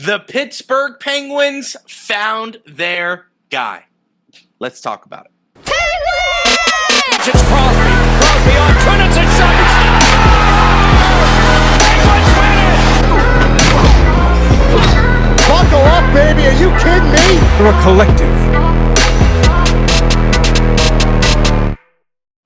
The Pittsburgh Penguins found their guy. Let's talk about it. Penguins! It's Crosby. Crosby on Trinity shot. Penguins win it! Buckle up, baby. Are you kidding me? We're a collective.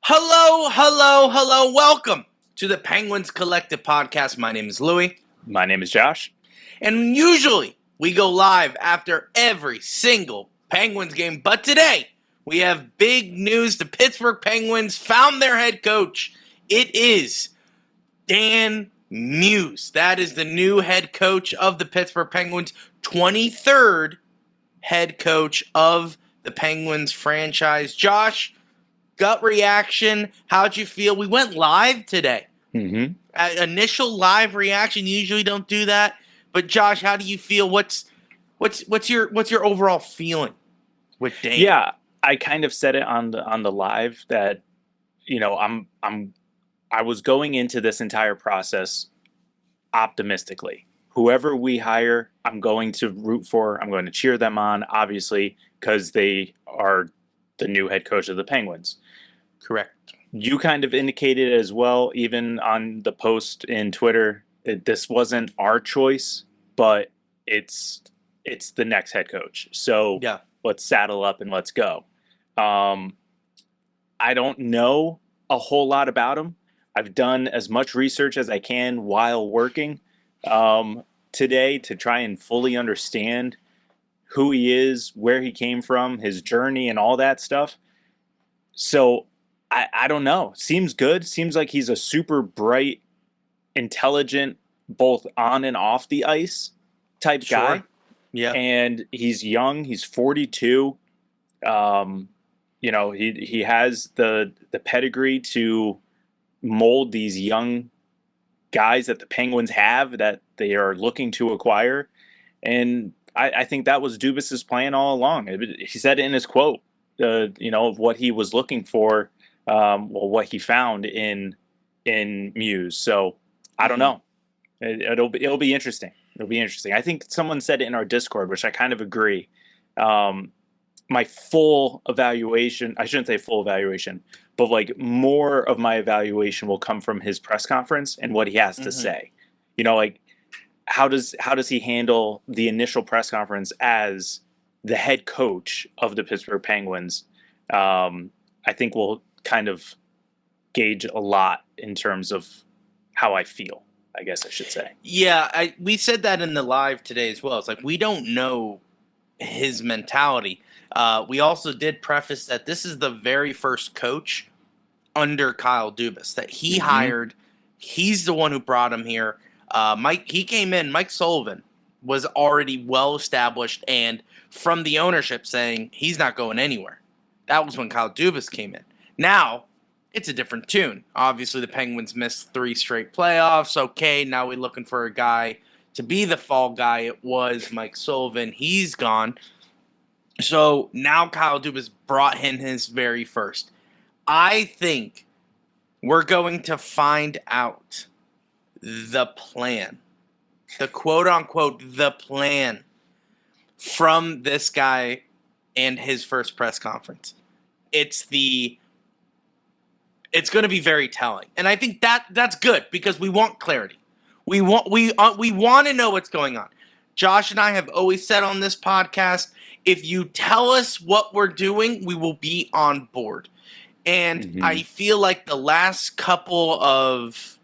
Hello. Welcome to the Penguins Collective Podcast. My name is Louie. My name is Josh. And usually we go live after every single Penguins game. But today we have big news. The Pittsburgh Penguins found their head coach. It is Dan Muse. That is the new head coach of the Pittsburgh Penguins. 23rd head coach of the Penguins franchise. Josh, gut reaction. How'd you feel? We went live today. Initial live reaction. You usually don't do that. But Josh, how do you feel? What's your overall feeling with Dan? Yeah, I kind of said it on the live that, you know, I was going into this entire process optimistically. Whoever we hire, I'm going to root for. I'm going to cheer them on, obviously, because they are the new head coach of the Penguins. Correct. You kind of indicated as well, even on the post in Twitter, that this wasn't our choice, but it's the next head coach. So yeah, let's saddle up and let's go. I don't know a whole lot about him. I've done as much research as I can while working today to try and fully understand who he is, where he came from, his journey, and all that stuff. So I don't know. Seems good. Seems like he's a super bright, intelligent, both on and off the ice type guy. Yeah. And he's young. He's 42. You know, he has the pedigree to mold these young guys that the Penguins have that they are looking to acquire. And I think that was Dubas's plan all along. He said it in his quote, you know, of what he was looking for, what he found in Muse. So I don't know. It'll be interesting. It'll be interesting. I think someone said it in our Discord, which I kind of agree. My full evaluation, I shouldn't say full evaluation, but like more of my evaluation will come from his press conference and what he has to say. You know, like how does he handle the initial press conference as the head coach of the Pittsburgh Penguins? I think will kind of gauge a lot in terms of how I feel, I guess I should say. Yeah, we said that in the live today as well. It's like we don't know his mentality. We also did preface that this is the very first coach under Kyle Dubas that he hired. He's the one who brought him here. He came in. Mike Sullivan was already well established, and from the ownership saying he's not going anywhere. That was when Kyle Dubas came in. Now it's a different tune. Obviously, the Penguins missed 3 straight playoffs. Okay, now we're looking for a guy to be the fall guy. It was Mike Sullivan. He's gone. So now Kyle Dubas brought in his very first. I think we're going to find out the plan, the quote-unquote the plan from this guy and his first press conference. It's going to be very telling. And I think that's good because we want clarity. We want to know what's going on. Josh and I have always said on this podcast, if you tell us what we're doing, we will be on board. And I feel like the last couple of,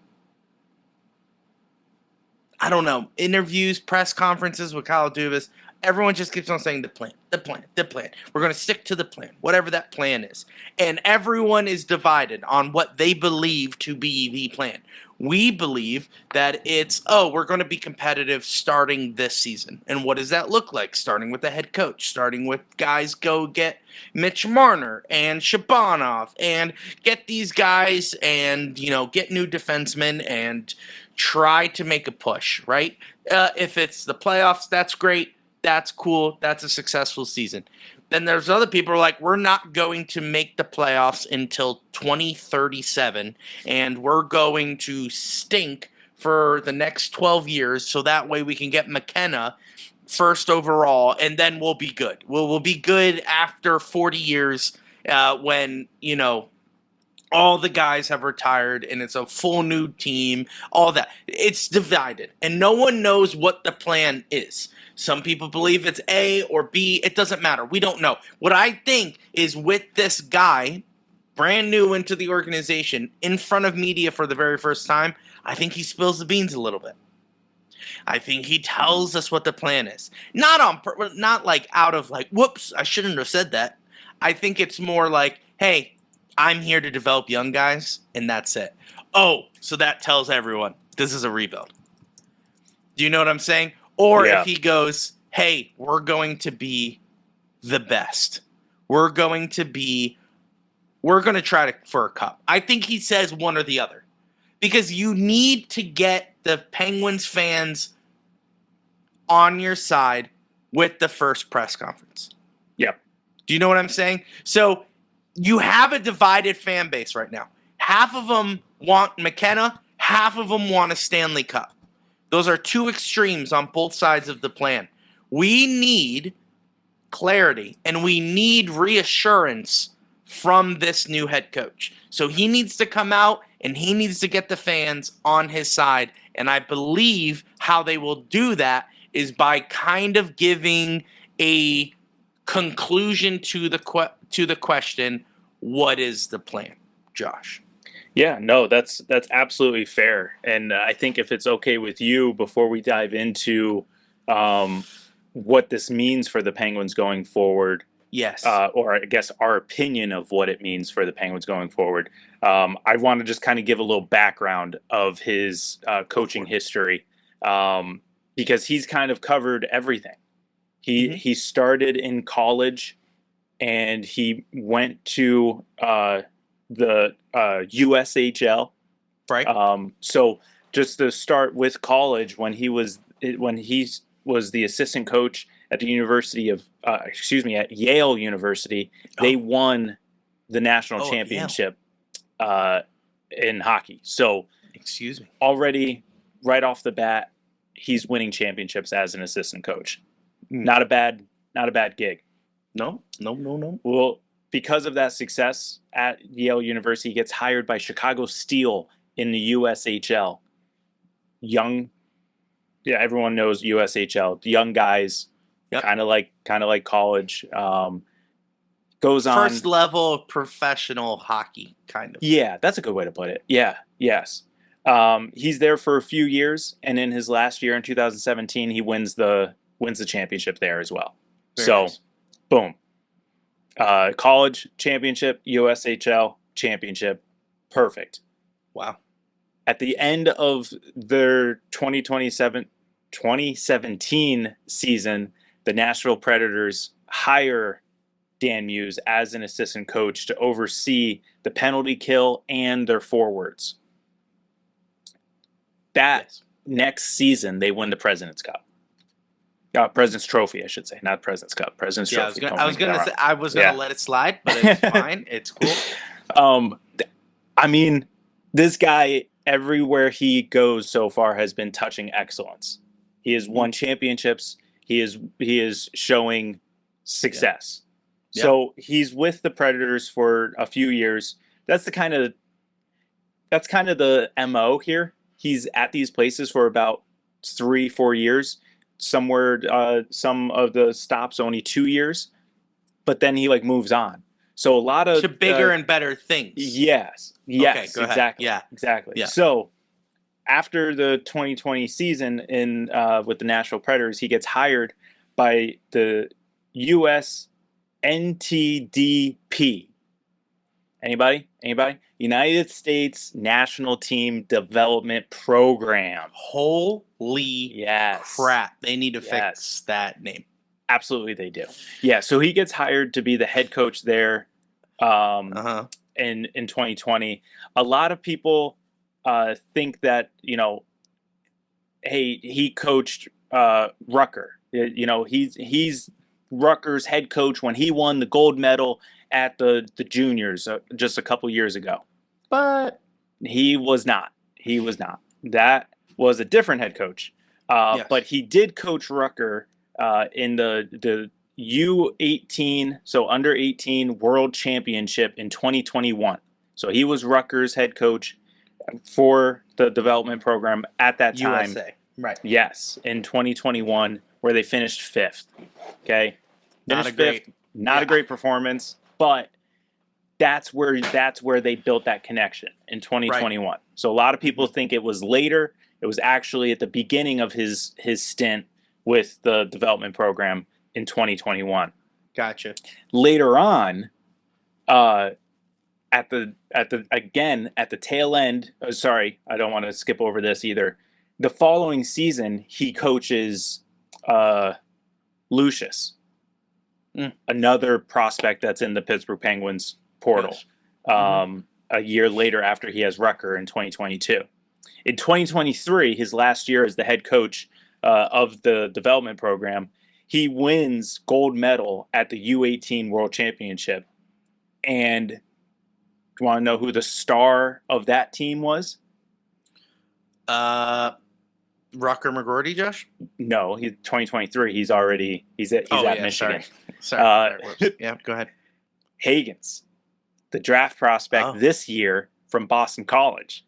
I don't know, interviews, press conferences with Kyle Dubas, everyone just keeps on saying the plan. We're going to stick to the plan, whatever that plan is. And everyone is divided on what they believe to be the plan. We believe that it's, we're going to be competitive starting this season. And what does that look like? Starting with the head coach, starting with guys go get Mitch Marner and Shabanov and get these guys and, you know, get new defensemen and try to make a push, right? If it's the playoffs, that's great. That's cool. That's a successful season. Then there's other people who are like, we're not going to make the playoffs until 2037, and we're going to stink for the next 12 years, so that way we can get McKenna first overall, and then we'll be good. We'll be good after 40 years when, all the guys have retired and it's a full new team, all that. It's divided, and no one knows what the plan is. Some people believe it's A or B. It doesn't matter. We don't know. What I think is with this guy, brand new into the organization, in front of media for the very first time, I think he spills the beans a little bit. I think he tells us what the plan is. Not like out of like, whoops, I shouldn't have said that. I think it's more like, hey, I'm here to develop young guys, and that's it. Oh, so that tells everyone this is a rebuild. Do you know what I'm saying? Or if he goes, hey, we're going to be the best. We're going to try for a cup. I think he says one or the other. Because you need to get the Penguins fans on your side with the first press conference. Yep. Do you know what I'm saying? So you have a divided fan base right now. Half of them want McKenna. Half of them want a Stanley Cup. Those are two extremes on both sides of the plan. We need clarity and we need reassurance from this new head coach. So he needs to come out and he needs to get the fans on his side. And I believe how they will do that is by kind of giving a conclusion to the question, what is the plan, Josh? Yeah, no, that's absolutely fair. And I think if it's okay with you, before we dive into what this means for the Penguins going forward, yes, or I guess our opinion of what it means for the Penguins going forward, I want to just kind of give a little background of his coaching history, because he's kind of covered everything. He started in college, and he went to the USHL. Right. So just to start with college, when he was the assistant coach at the University of at Yale University, they won the national championship in hockey. So already right off the bat, he's winning championships as an assistant coach. Not a bad gig. No. Well, because of that success at Yale University, he gets hired by Chicago Steel in the USHL. Everyone knows USHL. Young guys, kind of like college. Goes on first level of professional hockey, kind of. Yeah, that's a good way to put it. Yeah, yes. He's there for a few years, and in his last year in 2017, he wins the championship there as well. Very so, nice. Boom. College championship, USHL championship, perfect. Wow. At the end of their 2017 season, the Nashville Predators hire Dan Muse as an assistant coach to oversee the penalty kill and their forwards. Next season, they win the President's Cup. President's Trophy, I should say, not President's Cup. President's Trophy. I was gonna let it slide, but it's fine. It's cool. I mean, this guy, everywhere he goes so far, has been touching excellence. He has won championships. He is showing success. Yeah. So he's with the Predators for a few years. That's kind of the MO here. He's at these places for about 3-4 years. Somewhere, some of the stops only 2 years, but then he moves on. So a lot of to bigger and better things. Yes, okay, go exactly. Ahead. Yeah, exactly. Yeah. So after the 2020 season with the Nashville Predators, he gets hired by the US NTDP. Anybody? United States National Team Development Program. Holy crap. They need to fix that name. Absolutely they do. Yeah, so he gets hired to be the head coach there in 2020. A lot of people think that, hey, he coached Rucker. He's Rucker's head coach when he won the gold medal at the juniors just a couple years ago. But he was not. That was a different head coach. Yes. But he did coach Rucker in the U18, so under 18 World Championship in 2021. So he was Rutgers head coach for the development program at that time. USA. Right. Yes, in 2021, where they finished 5th. Okay, Not a fifth. great- Not a great performance, but that's where they built that connection in 2021. Right. So a lot of people think it was later. It was actually at the beginning of his stint with the development program in 2021. Gotcha. Later on, at the tail end. Sorry, I don't want to skip over this either. The following season, he coaches Lucius, another prospect that's in the Pittsburgh Penguins portal. Yes. A year later, after he has Rucker in 2022. In 2023, his last year as the head coach of the development program, he wins gold medal at the U18 World Championship. And do you want to know who the star of that team was? Rucker McGroarty, Josh? No, 2023. He's at Michigan. Sorry. Yeah, go ahead. Higgins, the draft prospect this year from Boston College.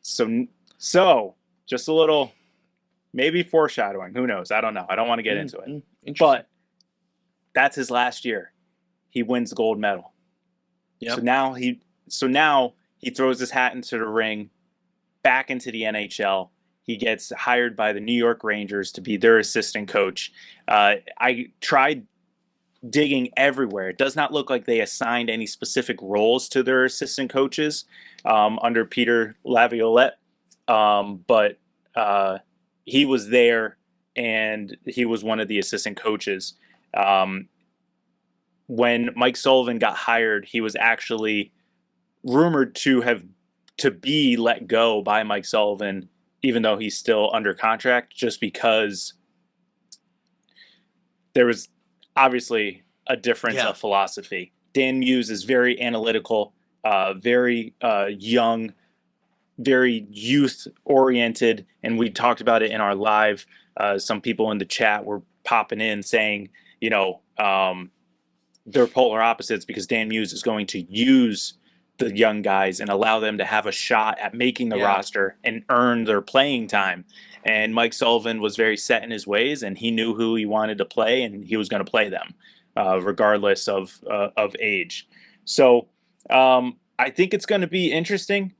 So just a little, maybe foreshadowing. Who knows? I don't know. I don't want to get into it. But that's his last year. He wins the gold medal. Yep. So now he throws his hat into the ring, back into the NHL. He gets hired by the New York Rangers to be their assistant coach. I tried digging everywhere. It does not look like they assigned any specific roles to their assistant coaches under Peter Laviolette. But he was there, and he was one of the assistant coaches. When Mike Sullivan got hired, he was actually rumored to be let go by Mike Sullivan, even though he's still under contract, just because there was obviously a difference of philosophy. Dan Muse is very analytical, very young, very youth-oriented, and we talked about it in our live. Some people in the chat were popping in saying, they're polar opposites because Dan Muse is going to use the young guys and allow them to have a shot at making the roster and earn their playing time. And Mike Sullivan was very set in his ways, and he knew who he wanted to play, and he was going to play them regardless of age. So I think it's going to be interesting.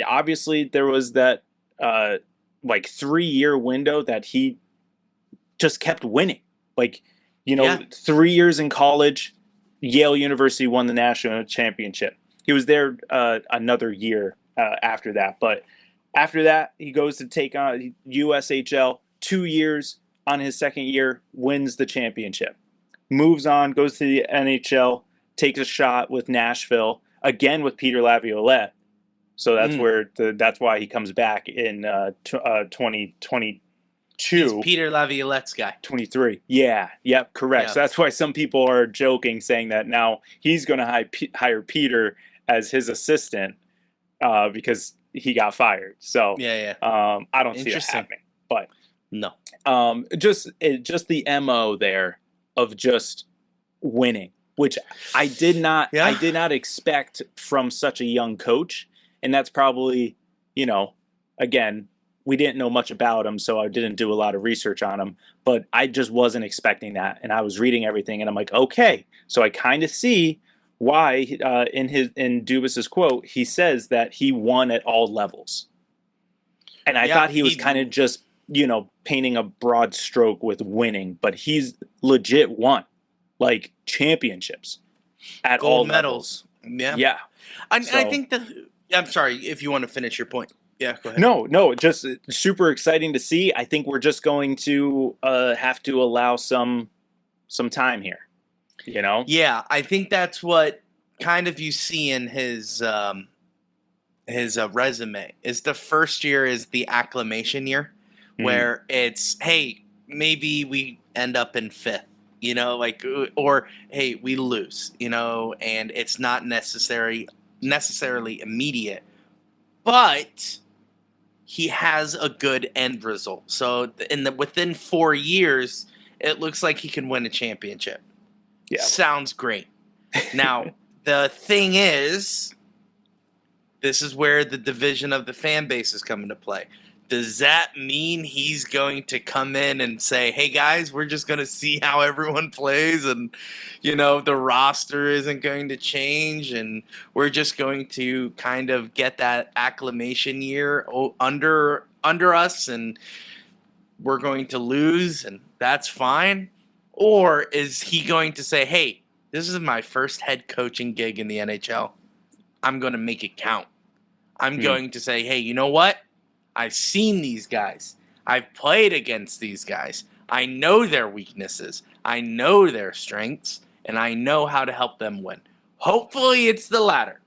Obviously, there was that 3-year window that he just kept winning. 3 years in college, Yale University won the national championship. He was there another year after that. But after that, he goes to take on USHL. 2 years on his second year, wins the championship. Moves on, goes to the NHL, takes a shot with Nashville, again with Peter Laviolette. So that's that's why he comes back in 2022. He's Peter Laviolette's guy. 23. Yeah. Yep. Correct. Yeah. So that's why some people are joking, saying that now he's going to hire Peter as his assistant because he got fired. So I don't see it happening. But no. Just the MO there of just winning, which I did not expect from such a young coach, and that's probably again. We didn't know much about him, so I didn't do a lot of research on him. But I just wasn't expecting that, and I was reading everything, and I'm like, okay. So I kind of see why in Dubas's quote he says that he won at all levels, and I thought he was kind of just painting a broad stroke with winning, but he's legit won championships at all medals. Yeah. I think that. I'm sorry if you want to finish your point. Yeah, go ahead. No, just super exciting to see. I think we're just going to have to allow some time here, Yeah, I think that's what kind of you see in his resume. Is the first year is the acclimation year, where it's, hey, maybe we end up in 5th, or hey, we lose, and it's not necessarily immediate, but he has a good end result. So within 4 years, it looks like he can win a championship. Yeah. Sounds great. Now, the thing is, this is where the division of the fan base is coming to play. Does that mean he's going to come in and say, hey, guys, we're just going to see how everyone plays and, the roster isn't going to change and we're just going to kind of get that acclimation year under us and we're going to lose and that's fine? Or is he going to say, hey, this is my first head coaching gig in the NHL. I'm going to make it count. I'm going to say, hey, you know what? I've seen these guys. I've played against these guys. I know their weaknesses. I know their strengths. And I know how to help them win. Hopefully it's the latter.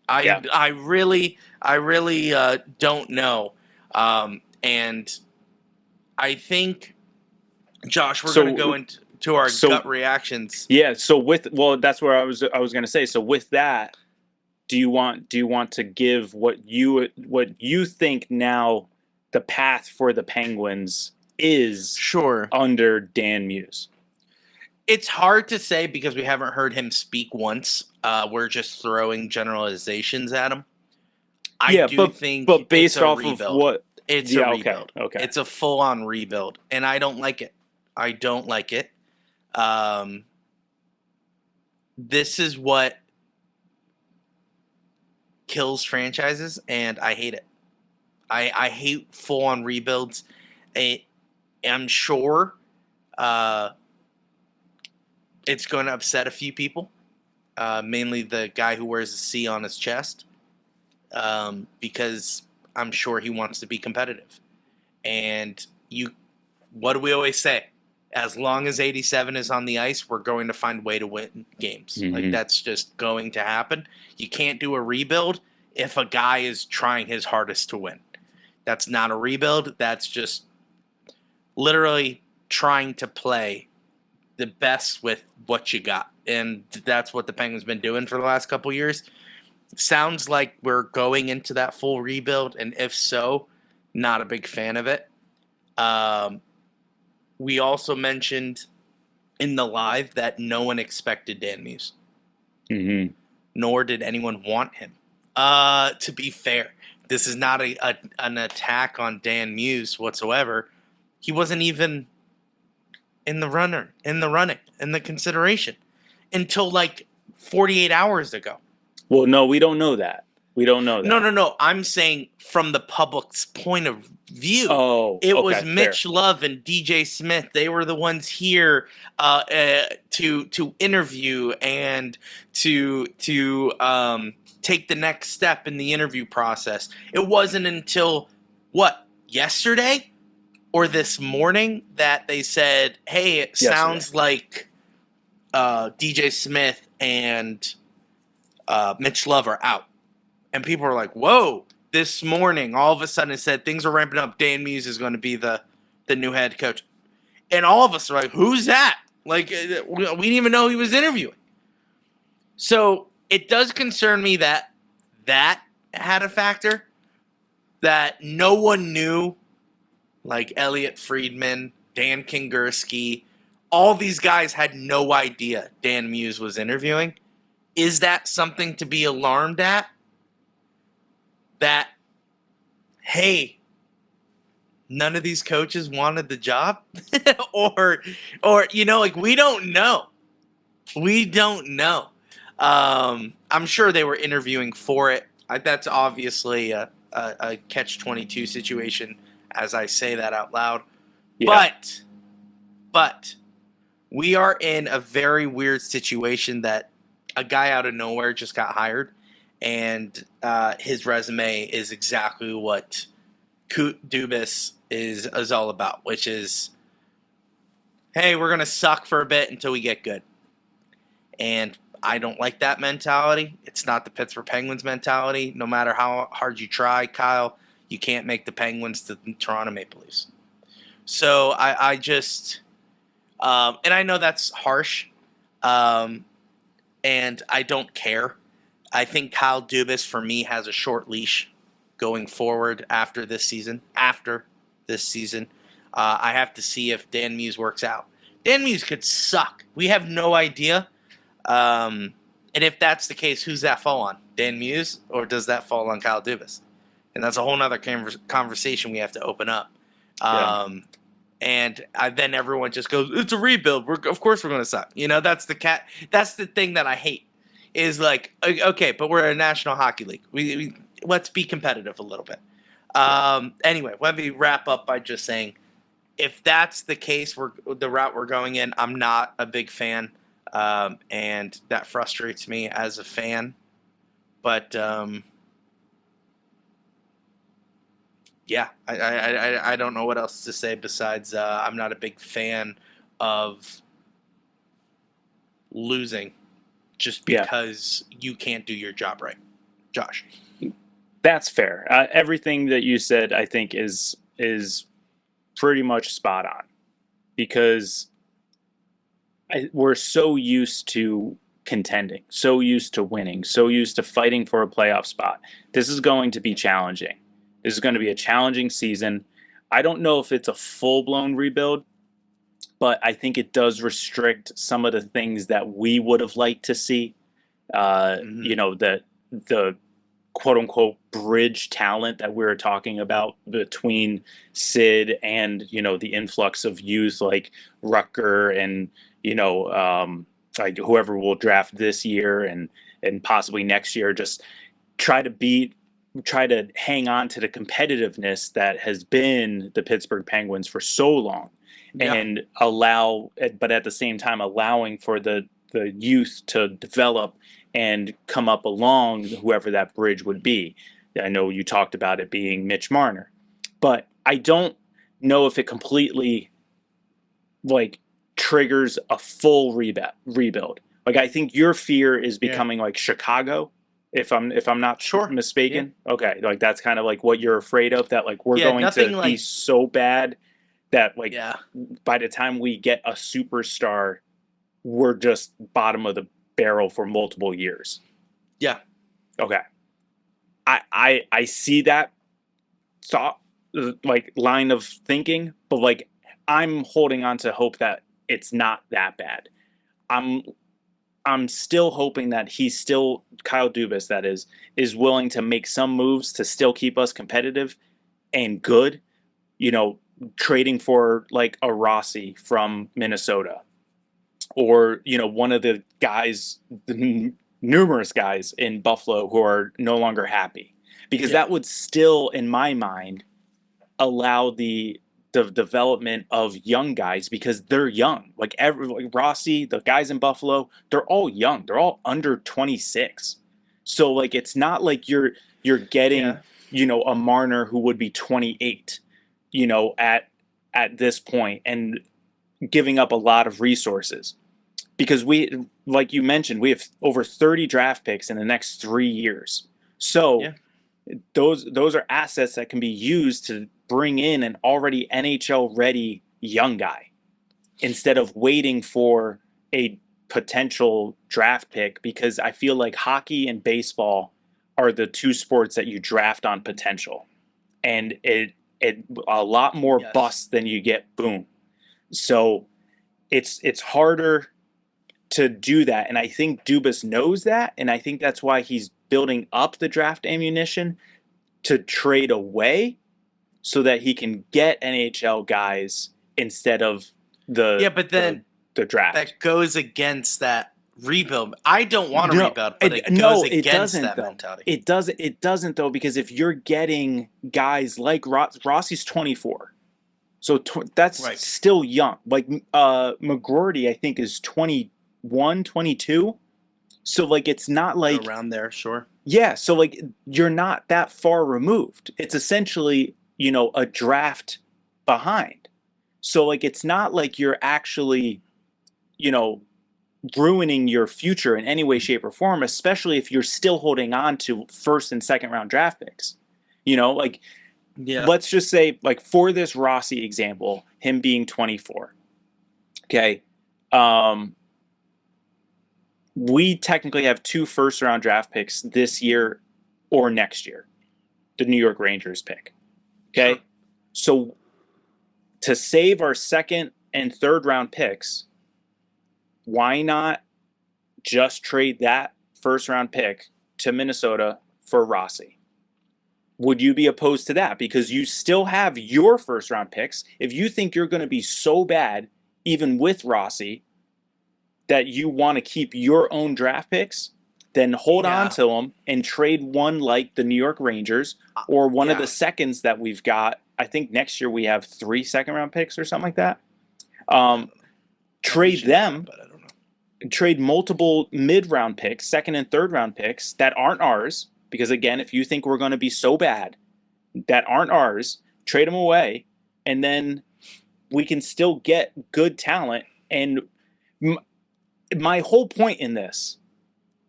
I really don't know. And I think, Josh, we're going to go into our gut reactions. Yeah. So that's where I was going to say. So with that, do you want to give what you think now the path for the Penguins is? Sure. Under Dan Muse? It's hard to say because we haven't heard him speak once. We're just throwing generalizations at him. I think but based off rebuild. Of what it's a rebuild. Okay. It's a full-on rebuild, and I don't like it. This is what kills franchises, and I hate it. I hate full-on rebuilds. I'm sure it's going to upset a few people, mainly the guy who wears a C on his chest, because I'm sure he wants to be competitive. And what do we always say? As long as 87 is on the ice, we're going to find a way to win games. Mm-hmm. Like, that's just going to happen. You can't do a rebuild if a guy is trying his hardest to win. That's not a rebuild. That's just literally trying to play the best with what you got. And that's what the Penguins been doing for the last couple years. Sounds like we're going into that full rebuild. And if so, not a big fan of it. We also mentioned in the live that no one expected Dan Muse. Mm-hmm. Nor did anyone want him. To be fair, this is not an attack on Dan Muse whatsoever. He wasn't even in the running, in the consideration until like 48 hours ago. Well, no, we don't know that. No. I'm saying from the public's point of view. It was Mitch Love and DJ Smith. They were the ones here to interview and to take the next step in the interview process. It wasn't until yesterday or this morning that they said, "Hey, it sounds like DJ Smith and Mitch Love are out." And people are like, whoa, this morning, all of a sudden it said things are ramping up. Dan Muse is going to be the new head coach. And all of us are like, who's that? Like, we didn't even know he was interviewing. So it does concern me that had a factor, that no one knew, like Elliot Friedman, Dan Kingerski, all these guys had no idea Dan Muse was interviewing. Is that something to be alarmed at? That, hey, none of these coaches wanted the job? or we don't know. We don't know. I'm sure they were interviewing for it. That's obviously a catch-22 situation as I say that out loud. Yeah. But we are in a very weird situation that a guy out of nowhere just got hired. And his resume is exactly what Coot Dubas is all about, which is, hey, we're going to suck for a bit until we get good. And I don't like that mentality. It's not the Pittsburgh Penguins mentality. No matter how hard you try, Kyle, you can't make the Penguins the Toronto Maple Leafs. So I just, and I know that's harsh, and I don't care. I think Kyle Dubas, for me, has a short leash going forward after this season. I have to see if Dan Muse works out. Dan Muse could suck. We have no idea. And if that's the case, who's that fall on? Dan Muse, or does that fall on Kyle Dubas? And that's a whole nother conversation we have to open up. And then everyone just goes, "It's a rebuild. Of course we're going to suck." That's the thing that I hate. Is like, okay, but we're a National Hockey League. We let's be competitive a little bit. Anyway, let me wrap up by just saying, if that's the case, the route we're going in, I'm not a big fan, and that frustrates me as a fan. But yeah, I don't know what else to say besides I'm not a big fan of losing just because you can't do your job right. Josh. That's fair. Everything that you said, I think, is pretty much spot on, because we're so used to contending, so used to winning, so used to fighting for a playoff spot. This is going to be challenging. This is going to be a challenging season. I don't know if it's a full-blown rebuild, but I think it does restrict some of the things that we would have liked to see. The quote-unquote bridge talent that we were talking about between Sid and, the influx of youth like Rucker and, like whoever will draft this year and possibly next year. Just try to hang on to the competitiveness that has been the Pittsburgh Penguins for so long, and but at the same time allowing for the youth to develop and come up along whoever that bridge would be. I know you talked about it being Mitch Marner, but I don't know if it completely triggers a full rebuild. Like, I think your fear is becoming like Chicago, if I'm not mistaken. Yeah. Okay, like that's kind of like what you're afraid of, that like we're going to be so bad that by the time we get a superstar, we're just bottom of the barrel for multiple years. Yeah. Okay. I see that thought, line of thinking, but I'm holding on to hope that it's not that bad. I'm still hoping that he's still, Kyle Dubas, that is willing to make some moves to still keep us competitive and good, trading for like a Rossi from Minnesota, or, one of the guys, the numerous guys in Buffalo who are no longer happy, because that would still, in my mind, allow the development of young guys, because they're young. Like Rossi, the guys in Buffalo, they're all young. They're all under 26. So it's not like you're getting, a Marner who would be 28, at this point, and giving up a lot of resources, because we, like you mentioned, we have over 30 draft picks in the next 3 years. So those are assets that can be used to bring in an already NHL ready young guy, instead of waiting for a potential draft pick, because I feel like hockey and baseball are the two sports that you draft on potential, and it a lot more busts than you get boom. So it's harder to do that, and I think Dubas knows that, and I think that's why he's building up the draft ammunition to trade away, so that he can get NHL guys instead of the draft. That goes against that rebuild. I don't want to rebuild, but it goes against that mentality. It doesn't though, because if you're getting guys like Rossi's 24, so that's still young. Like McGroarty, I think, is 21, 22. So it's not like around there, sure. Yeah, so you're not that far removed. It's essentially, a draft behind. So it's not like you're actually, ruining your future in any way, shape, or form, especially if you're still holding on to first and second round draft picks. Let's just say, for this Rossi example, him being 24. Okay. We technically have 2 first round draft picks this year or next year. the New York Rangers pick. Okay? Sure. So to save our second and third round picks, why not just trade that first round pick to Minnesota for Rossi? Would you be opposed to that? Because you still have your first round picks. If you think you're going to be so bad, even with Rossi, that you want to keep your own draft picks, then hold on to them and trade one like the New York Rangers or one of the seconds that we've got. I think next year we have 3 second-round picks or something like that. Trade them. But I don't know. Trade multiple mid-round picks, second and third-round picks that aren't ours. Because, again, if you think we're going to be so bad that aren't ours, trade them away, and then we can still get good talent. And my whole point in this,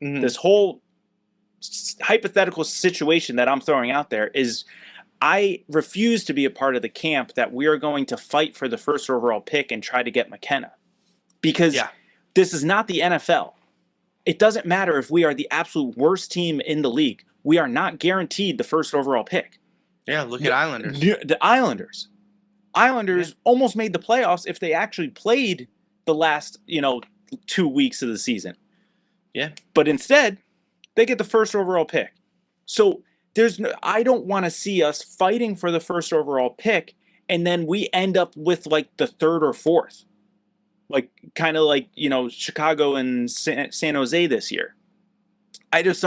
this whole hypothetical situation that I'm throwing out there is I refuse to be a part of the camp that we are going to fight for the first overall pick and try to get McKenna. Because this is not the NFL. It doesn't matter if we are the absolute worst team in the league. We are not guaranteed the first overall pick. Yeah, look at Islanders. The Islanders. Islanders almost made the playoffs if they actually played the last, 2 weeks of the season. Yeah. But instead, they get the first overall pick. So I don't want to see us fighting for the first overall pick and then we end up with like the third or fourth. Like kind of like, Chicago and San Jose this year. That's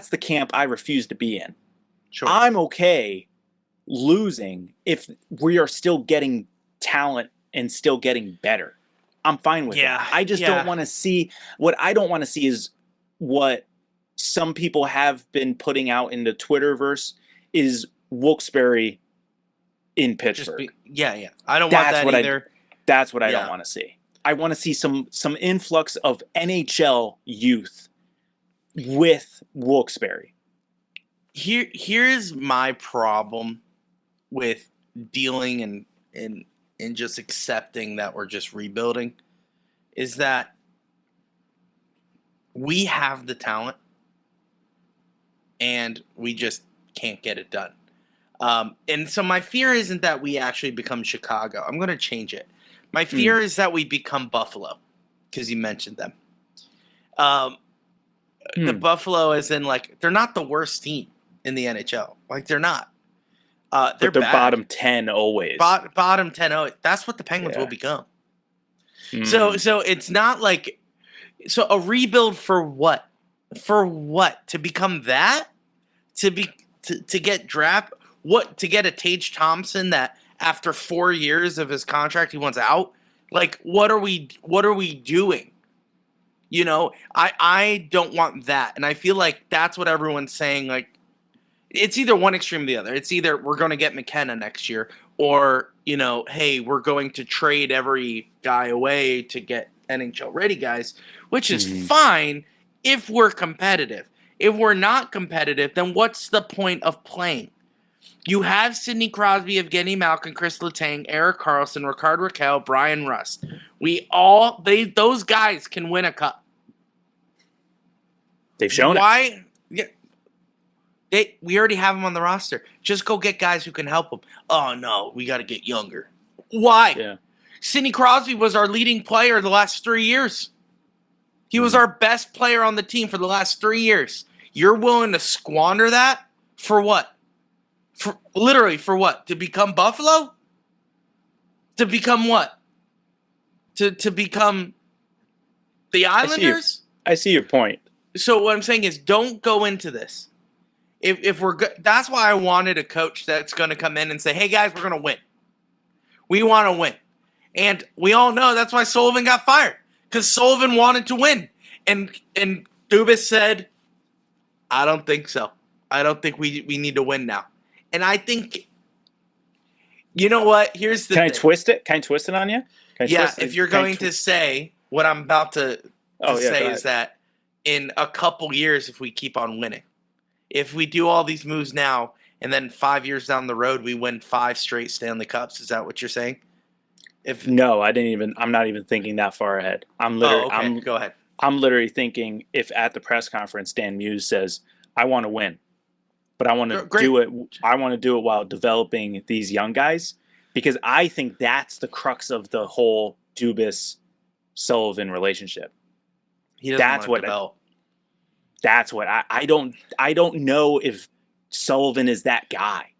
the camp I refuse to be in. Sure. I'm okay losing if we are still getting talent and still getting better. I'm fine with that. I just don't want to see what I don't want to see is what some people have been putting out in the Twitterverse is Wilkes-Barre in Pittsburgh. I don't want that either. That's what I don't want to see. I want to see some influx of NHL youth with Wilkes-Barre. Here's my problem with dealing and just accepting that we're just rebuilding is that we have the talent and we just can't get it done. And so my fear isn't that we actually become Chicago. I'm going to change it. My fear is that we become Buffalo because you mentioned them. The Buffalo is in they're not the worst team in the NHL. They're not. They're bad. Bottom 10 always. Bottom 10 always. That's what the Penguins will become. So it's not so a rebuild for what? For what? To become that? To get draft? What? To get a Tage Thompson that after 4 years of his contract he wants out? What are we doing? I don't want that. And I feel like that's what everyone's saying. It's either one extreme or the other. It's either we're going to get McKenna next year or, hey, we're going to trade every guy away to get NHL ready guys, which is fine if we're competitive. If we're not competitive, then what's the point of playing? You have Sidney Crosby, Evgeny Malkin, Chris Letang, Erik Karlsson, Rickard Rakell, Brian Rust. Those guys can win a cup. They've shown it. Why? Yeah. We already have them on the roster. Just go get guys who can help them. Oh, no, we got to get younger. Why? Yeah. Sidney Crosby was our leading player the last 3 years. He was our best player on the team for the last 3 years. You're willing to squander that for what? For what? To become Buffalo? To become what? To become the Islanders? I see your point. So what I'm saying is don't go into this. If we're good, that's why I wanted a coach that's going to come in and say, hey, guys, we're going to win. We want to win. And we all know that's why Sullivan got fired, because Sullivan wanted to win. And Dubas said, I don't think so. I don't think we need to win now. And I think, you know what? Here's the thing. Can I twist it? Can I twist it on you? If you're going to say what I'm about to say is that in a couple years, if we keep on winning, if we do all these moves now, and then 5 years down the road, we win 5 straight Stanley Cups, is that what you're saying? No, I'm not even thinking that far ahead. Go ahead. I'm literally thinking if at the press conference Dan Muse says, I want to win, but I want to do it. I want to do it while developing these young guys, because I think that's the crux of the whole Dubas-Sullivan relationship. He doesn't want to develop. That's what I don't know if Sullivan is that guy.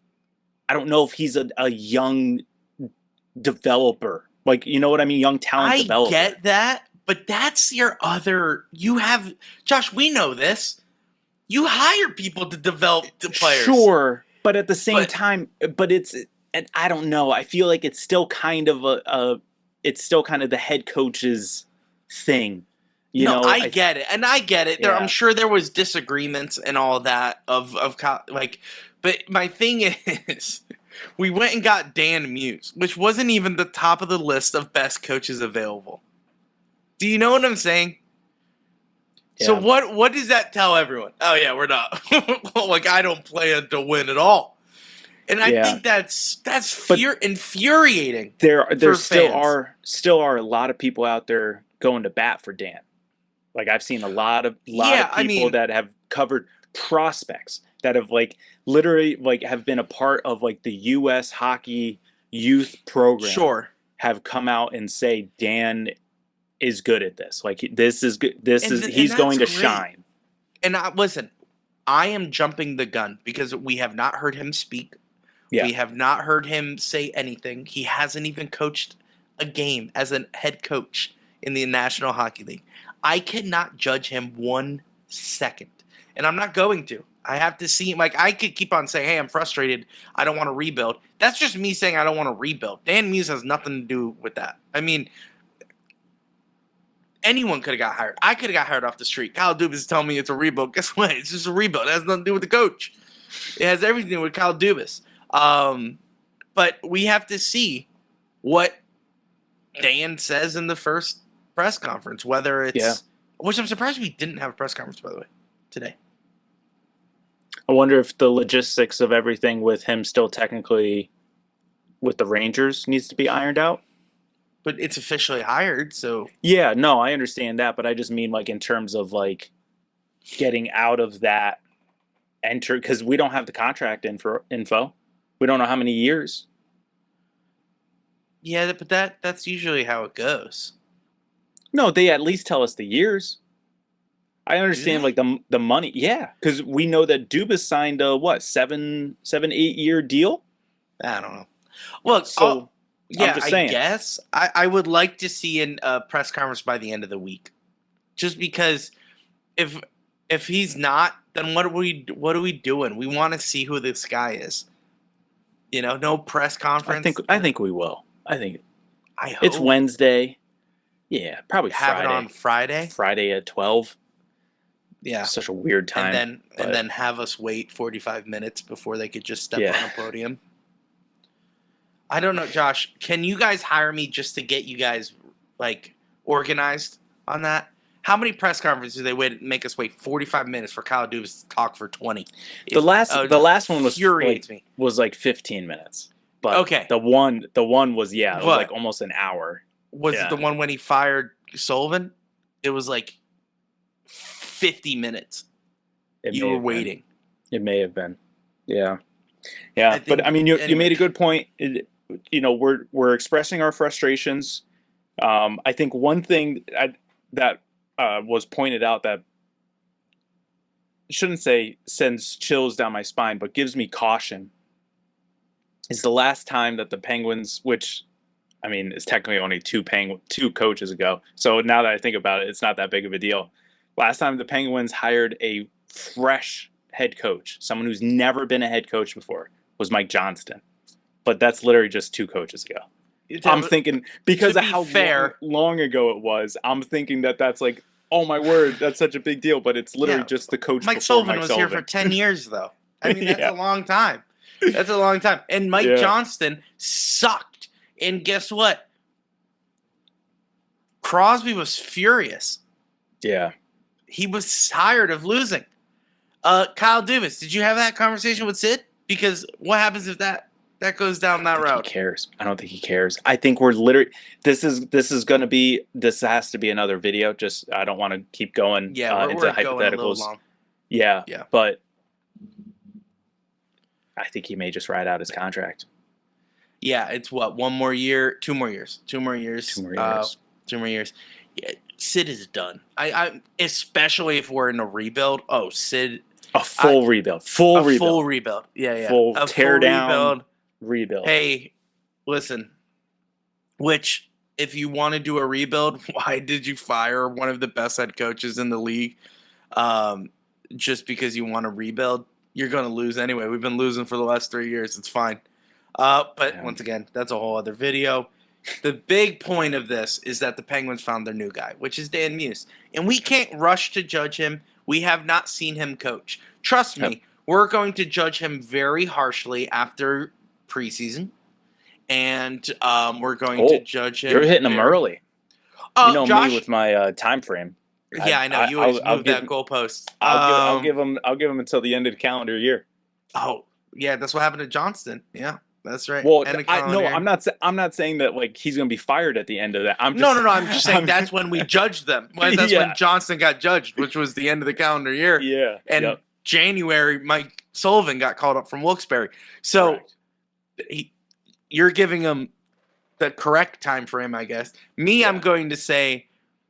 I don't know if he's a young developer. Like, you know what I mean? Young talent developer. I get that, but that's your other... Josh, we know this. You hire people to develop the players. Sure, but at the same time, and I don't know. I feel like it's still kind of it's still kind of the head coach's thing. You know, I get it, and I get it. Yeah. I'm sure there was disagreements and all that but my thing is, we went and got Dan Muse, which wasn't even the top of the list of best coaches available. Do you know what I'm saying? Yeah. So what does that tell everyone? Oh yeah, we're not. Like, I don't plan to win at all. And I think that's infuriating. There still are a lot of people out there going to bat for Dan. Like, I've seen a lot of people that have covered prospects that have literally have been a part of the U.S. hockey youth program. Sure, have come out and say Dan is good at this. This is good. He's going to shine. And listen, I am jumping the gun because we have not heard him speak. Yeah. We have not heard him say anything. He hasn't even coached a game as a head coach in the National Hockey League. I cannot judge him 1 second, and I'm not going to. I have to see him. I could keep on saying, hey, I'm frustrated. I don't want to rebuild. That's just me saying I don't want to rebuild. Dan Muse has nothing to do with that. I mean, anyone could have got hired. I could have got hired off the street. Kyle Dubas is telling me it's a rebuild. Guess what? It's just a rebuild. It has nothing to do with the coach. It has everything to do with Kyle Dubas. But we have to see what Dan says in the first press conference, whether it's which I'm surprised we didn't have a press conference, by the way, today. I wonder if the logistics of everything with him still technically with the Rangers needs to be ironed out. But it's officially hired, so... Yeah, no, I understand that, but I just mean in terms of getting out of that because we don't have the contract info. We don't know how many years. Yeah, but that's usually how it goes. No, they at least tell us the years. I understand the money. Yeah, because we know that Dubas signed a 7-8 year deal. I don't know. Well, so I'm just saying. I guess I would like to see a press conference by the end of the week, just because if he's not, then what are we doing? We want to see who this guy is. You know, no press conference. I think we will. I hope. It's Wednesday. Yeah, probably have Friday. It on Friday. Friday at 12. Yeah, such a weird time. And then have us wait 45 minutes before they could just step on a podium. I don't know, Josh. Can you guys hire me just to get you guys organized on that? How many press conferences do they make us wait 45 minutes for Kyle Dubas to talk for 20? The last one was infuriates me. Was 15 minutes. But okay. The one was it was almost an hour. Was it the one when he fired Sullivan? It was 50 minutes. You were waiting. It may have been. Yeah. Yeah, but I mean you made a good point. We're expressing our frustrations. I think one thing that was pointed out that shouldn't say sends chills down my spine, but gives me caution, is the last time that the Penguins, which I mean is technically only two coaches ago, so now that I think about it, it's not that big of a deal. Last time the Penguins hired a fresh head coach, someone who's never been a head coach before, was Mike Johnston. But that's literally just 2 coaches ago. I'm thinking, because of how long ago it was, I'm thinking that's oh my word, that's such a big deal. But it's literally just the coach. Mike Sullivan was here for 10 years, though. I mean, that's a long time. That's a long time. And Mike Johnston sucked. And guess what? Crosby was furious. Yeah. He was tired of losing. Kyle Dubas, did you have that conversation with Sid? Because what happens if that goes down that route? He cares. I don't think he cares. I think we're literally this has to be another video. Just I don't want to keep going into hypotheticals. Yeah. Yeah. But I think he may just ride out his contract. Yeah, it's what, 1 more year, 2 more years, 2 more years, 2 more years. 2 more years. Yeah, Sid is done. I especially if we're in a rebuild. Oh, Sid, A full rebuild. Full rebuild. full rebuild. Yeah, Full a tear full down rebuild. Hey, listen. Which, if you want to do a rebuild, why did you fire one of the best head coaches in the league? Just because you want to rebuild, you're going to lose anyway. We've been losing for the last 3 years. It's fine. But once again, that's a whole other video. The big point of this is that the Penguins found their new guy, which is Dan Muse. And we can't rush to judge him. We have not seen him coach. Trust me, we're going to judge him very harshly after preseason. And we're going to judge him. You're hitting him early. Oh, You know Josh, me with my time frame. Yeah, I know. You always move that goalpost. I'll give him until the end of the calendar year. Oh, yeah, that's what happened to Johnston. Yeah, that's right. Well, End of calendar year. I'm not saying that like he's going to be fired at the end of that. No. I'm just saying that's when we judged them. That's when Johnston got judged, which was the end of the calendar year. Yeah. And January, Mike Sullivan got called up from Wilkes-Barre. So you're giving him the correct time frame, I guess. I'm going to say,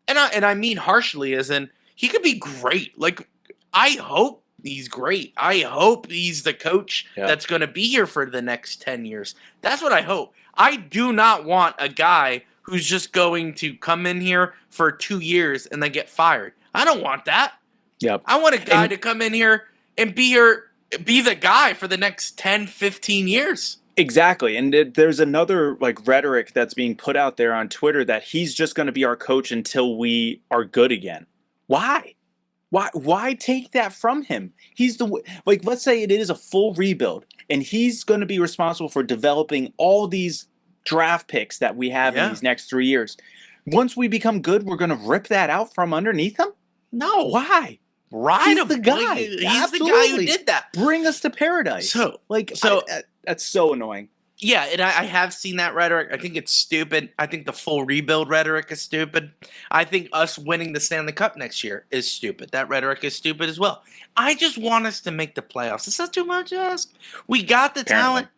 and I mean harshly, as in he could be great. Like, I hope he's great. I hope he's the coach that's going to be here for the next 10 years. That's what I hope. I do not want a guy who's just going to come in here for 2 years and then get fired. I don't want that. Yep. I want a guy to come in here and be the guy for the next 10, 15 years. Exactly. And there's another like rhetoric that's being put out there on Twitter that he's just going to be our coach until we are good again. Why? Why take that from him? He's let's say it is a full rebuild and he's going to be responsible for developing all these draft picks that we have in these next 3 years. Once we become good, we're going to rip that out from underneath him? No. Why? Ride He's the guy. He's the guy who did that. Bring us to paradise. That's so annoying. Yeah, and I have seen that rhetoric. I think it's stupid. I think the full rebuild rhetoric is stupid. I think us winning the Stanley Cup next year is stupid. That rhetoric is stupid as well. I just want us to make the playoffs. Is that too much to ask? We got the talent.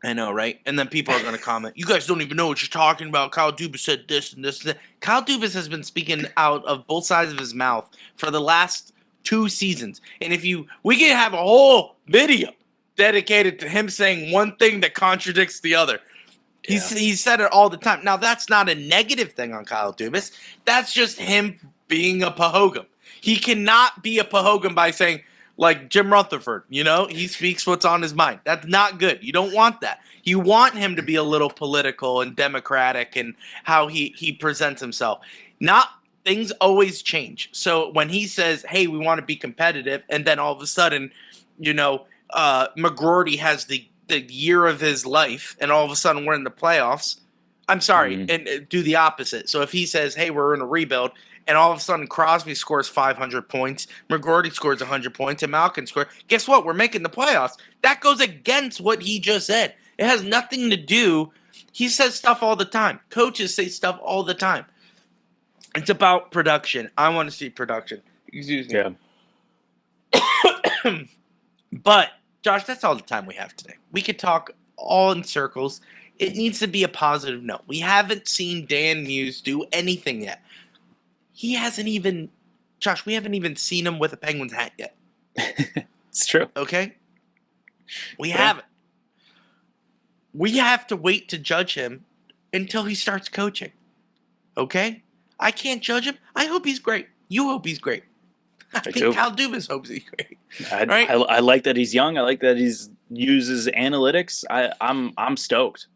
I know, right? And then people are going to comment, you guys don't even know what you're talking about. Kyle Dubas said this and this and that. Kyle Dubas has been speaking out of both sides of his mouth for the last 2 seasons. And we can have a whole video dedicated to him saying one thing that contradicts the other. He said it all the time. Now, that's not a negative thing on Kyle Dubas. That's just him being a Pahogam. He cannot be a Pahogam by saying, like Jim Rutherford, he speaks what's on his mind. That's not good. You don't want that. You want him to be a little political and democratic in how he presents himself. Things always change. So when he says, hey, we want to be competitive, and then all of a sudden, McGroarty has the year of his life, and all of a sudden we're in the playoffs. I'm sorry, and do the opposite. So if he says, hey, we're in a rebuild, and all of a sudden Crosby scores 500 points, McGroarty scores 100 points, and Malkin scores, guess what? We're making the playoffs. That goes against what he just said. It has nothing to do. He says stuff all the time. Coaches say stuff all the time. It's about production. I want to see production. Excuse me. Yeah. But, Josh, that's all the time we have today. We could talk all in circles. It needs to be a positive note. We haven't seen Dan Muse do anything yet. We haven't even seen him with a Penguins hat yet. It's true. Okay? We haven't. We have to wait to judge him until he starts coaching. Okay? I can't judge him. I hope he's great. You hope he's great. I think Kyle Dubas hopes he's great. Right? I like that he's young. I like that he uses analytics. I'm stoked.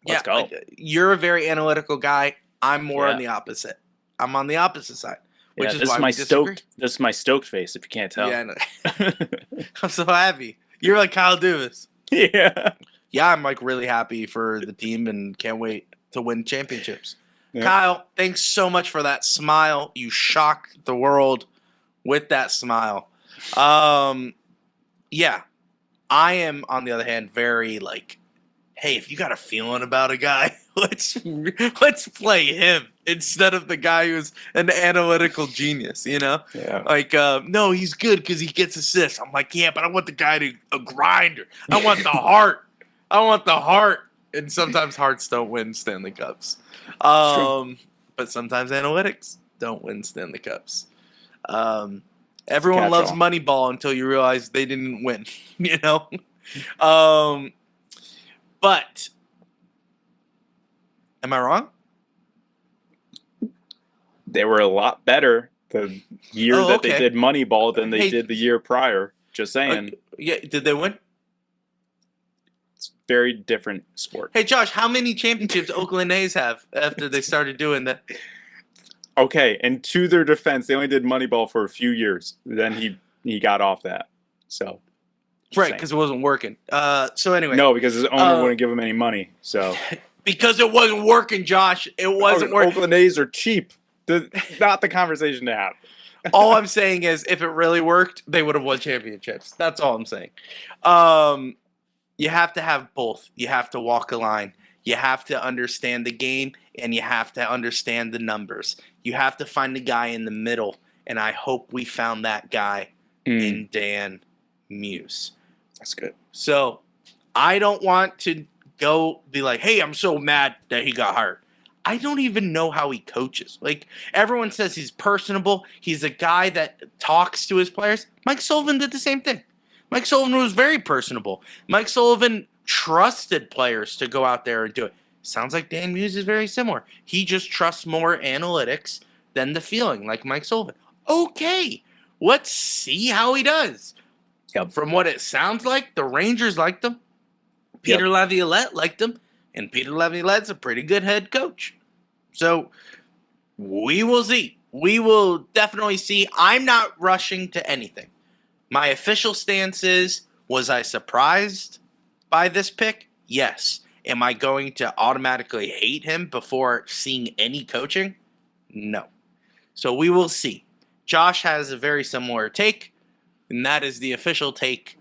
Let's go. You're a very analytical guy. I'm more on the opposite. I'm on the opposite side. Which is why we disagree. This is my stoked face, if you can't tell. Yeah, I know. I'm so happy. You're like Kyle Dubas. Yeah. Yeah, I'm like really happy for the team and can't wait to win championships. Yeah. Kyle, thanks so much for that smile. You shocked the world with that smile. Yeah. I am, on the other hand, very hey, if you got a feeling about a guy, let's play him instead of the guy who's an analytical genius, you know? Yeah. Like, no, he's good because he gets assists. I'm like, yeah, but I want the guy to a grinder. I want the heart. I want the heart. And sometimes hearts don't win Stanley Cups. But sometimes analytics don't win Stanley Cups. Everyone loves Moneyball until you realize they didn't win, you know? But am I wrong? They were a lot better the year that they did Moneyball than they did the year prior. Just saying. Yeah, did they win? It's a very different sport. Hey, Josh, how many championships Oakland A's have after they started doing that? Okay, and to their defense, they only did Moneyball for a few years. Then he got off that. So. Right, because it wasn't working. So anyway. No, because his owner wouldn't give him any money. So. Because it wasn't working, Josh. It wasn't working. Oakland A's are cheap. Not the conversation to have. All I'm saying is, if it really worked, they would have won championships. That's all I'm saying. You have to have both. You have to walk a line. You have to understand the game, and you have to understand the numbers. You have to find the guy in the middle, and I hope we found that guy in Dan Muse. That's good. So I don't want to go be like, hey, I'm so mad that he got hired. I don't even know how he coaches. Like, everyone says he's personable. He's a guy that talks to his players. Mike Sullivan did the same thing. Mike Sullivan was very personable. Mike Sullivan trusted players to go out there and do it. Sounds like Dan Muse is very similar. He just trusts more analytics than the feeling, like Mike Sullivan. Okay, let's see how he does. Yep. From what it sounds like, the Rangers liked him. Peter Laviolette liked him. And Peter Laviolette's a pretty good head coach. So we will see. We will definitely see. I'm not rushing to anything. My official stance is, was I surprised by this pick? Yes. Am I going to automatically hate him before seeing any coaching? No. So we will see. Josh has a very similar take, and that is the official take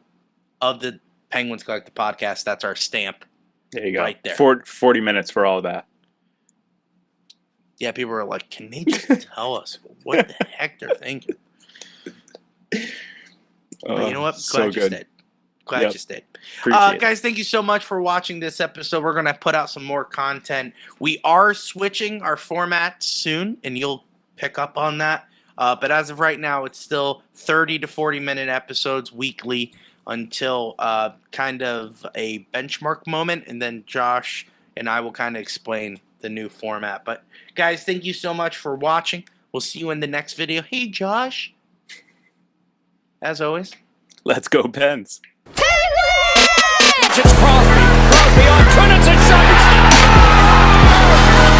of the Penguins Collective podcast. That's our stamp. There you go. Right there. 40 minutes for all of that. Yeah, people are like, can they just tell us what the heck they're thinking? But you know what? Glad you stayed. Glad you stayed. Guys, thank you so much for watching this episode. We're going to put out some more content. We are switching our format soon, and you'll pick up on that. But as of right now, it's still 30 to 40-minute episodes weekly until kind of a benchmark moment, and then Josh and I will kind of explain the new format. But guys, thank you so much for watching. We'll see you in the next video. Hey, Josh. As always, let's go Pens. It's Crosby. Crosby on Trinity shot.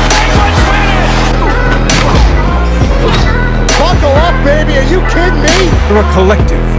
Penguins win it! Buckle up, baby. Are you kidding me? We're a collective.